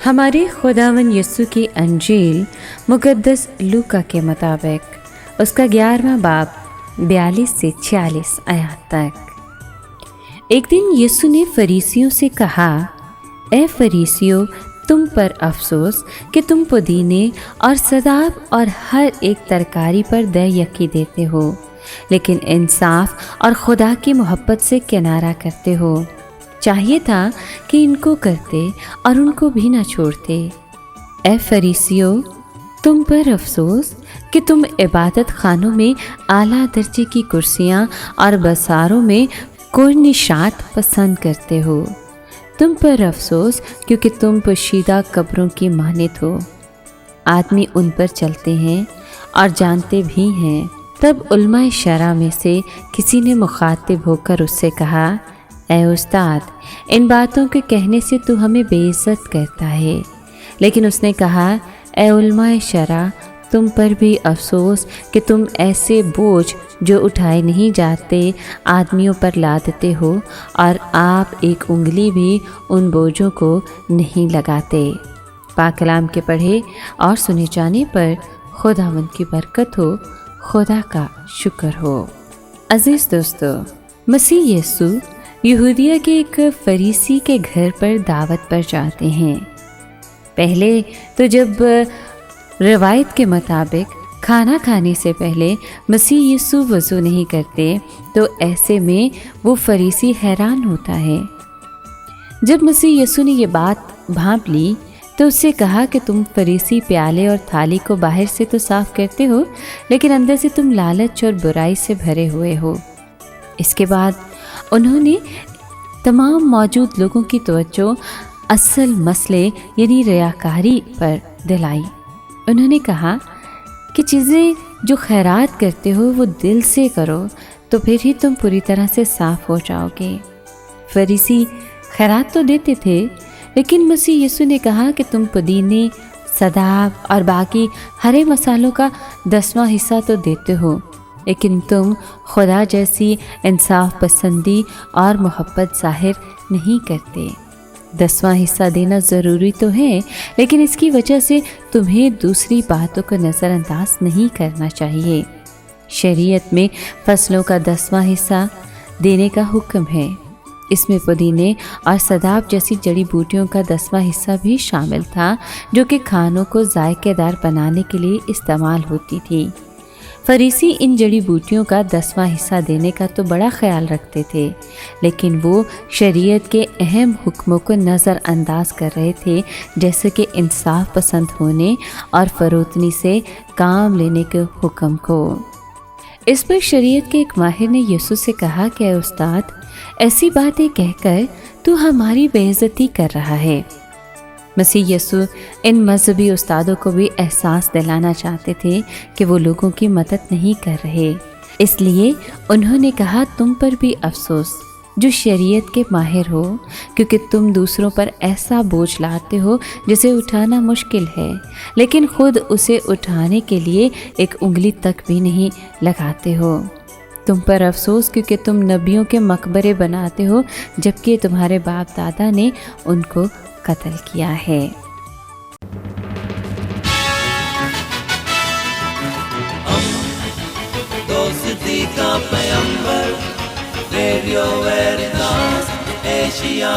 हमारे खुदावन यीशु की अंजील मुकद्दस लूका के मुताबिक उसका 11वां बाब 42 से 46 आयत तक। एक दिन यीशु ने फरीसियों से कहा, ए फरीसियों, तुम पर अफसोस कि तुम पुदीने और सदाब और हर एक तरकारी पर दर यकी देते हो, लेकिन इंसाफ और खुदा की मोहब्बत से किनारा करते हो। चाहिए था कि इनको करते और उनको भी न छोड़ते। ए फरीसियों, तुम पर अफसोस कि तुम इबादत खानों में आला दर्जे की कुर्सियाँ और बसारों में कुर्निशात पसंद करते हो। तुम पर अफसोस क्योंकि तुम पोशीदा कब्रों की मानित हो। आदमी उन पर चलते हैं और जानते भी हैं। तब उलमाए शरा में से किसी ने मुखातिब होकर उससे कहा, ए उस्ताद, इन बातों के कहने से तू हमें बेइज्जत करता है। लेकिन उसने कहा, ए उलमाए शरा, तुम पर भी अफसोस कि तुम ऐसे बोझ जो उठाए नहीं जाते आदमियों पर लादते हो और आप एक उंगली भी उन बोझों को नहीं लगाते। पाक कलाम के पढ़े और सुने जाने पर खुदावंद की बरकत हो, खुदा का शुक्र हो। अजीज़ दोस्तों, मसीह यीशु यहूदिया के एक फरीसी के घर पर दावत पर जाते हैं। पहले तो जब रवायत के मुताबिक खाना खाने से पहले मसीह यीशु वज़ू नहीं करते, तो ऐसे में वो फरीसी हैरान होता है। जब मसीह यीशु ने ये बात भांप ली तो उससे कहा कि तुम फरीसी प्याले और थाली को बाहर से तो साफ़ करते हो, लेकिन अंदर से तुम लालच और बुराई से भरे हुए हो। इसके बाद उन्होंने तमाम मौजूद लोगों की तवज्जो असल मसले यानी रियाकारी पर दिलाई। उन्होंने कहा कि चीज़ें जो खैरात करते हो वो दिल से करो, तो फिर ही तुम पूरी तरह से साफ़ हो जाओगे। फरीसी खैरात तो देते थे, लेकिन मसीह यीशु ने कहा कि तुम पुदीने, सदाब और बाकी हरे मसालों का 10वां हिस्सा तो देते हो, लेकिन तुम खुदा जैसी इंसाफ पसंदी और मोहब्बत ज़ाहिर नहीं करते। 10वां हिस्सा देना ज़रूरी तो है, लेकिन इसकी वजह से तुम्हें दूसरी बातों को नज़रअंदाज नहीं करना चाहिए। शरीयत में फसलों का 10वां हिस्सा देने का हुक्म है। इसमें पुदीने और सदाब जैसी जड़ी बूटियों का 10वां हिस्सा भी शामिल था, जो कि खानों को जायकेदार बनाने के लिए इस्तेमाल होती थी। फरीसी इन जड़ी बूटियों का 10वां हिस्सा देने का तो बड़ा ख्याल रखते थे, लेकिन वो शरीयत के अहम हुक्मों को नज़रअंदाज कर रहे थे, जैसे कि इंसाफ पसंद होने और फरोतनी से काम लेने के हुक्म को। इस पर शरीयत के एक माहिर ने यीशु से कहा कि उस्ताद, ऐसी बातें कहकर तू हमारी बेइज्जती कर रहा है। मसीह यीशु इन मजहबी उस्तादों को भी एहसास दिलाना चाहते थे कि वो लोगों की मदद नहीं कर रहे। इसलिए उन्होंने कहा, तुम पर भी अफसोस जो शरीयत के माहिर हो, क्योंकि तुम दूसरों पर ऐसा बोझ लाते हो जिसे उठाना मुश्किल है, लेकिन खुद उसे उठाने के लिए एक उंगली तक भी नहीं लगाते हो। तुम पर अफसोस क्योंकि तुम नबियों के मकबरे बनाते हो, जबकि तुम्हारे बाप दादा ने उनको कत्ल किया है। दोस्ती का पैगंबर, रेडियो वेरितास एशिया।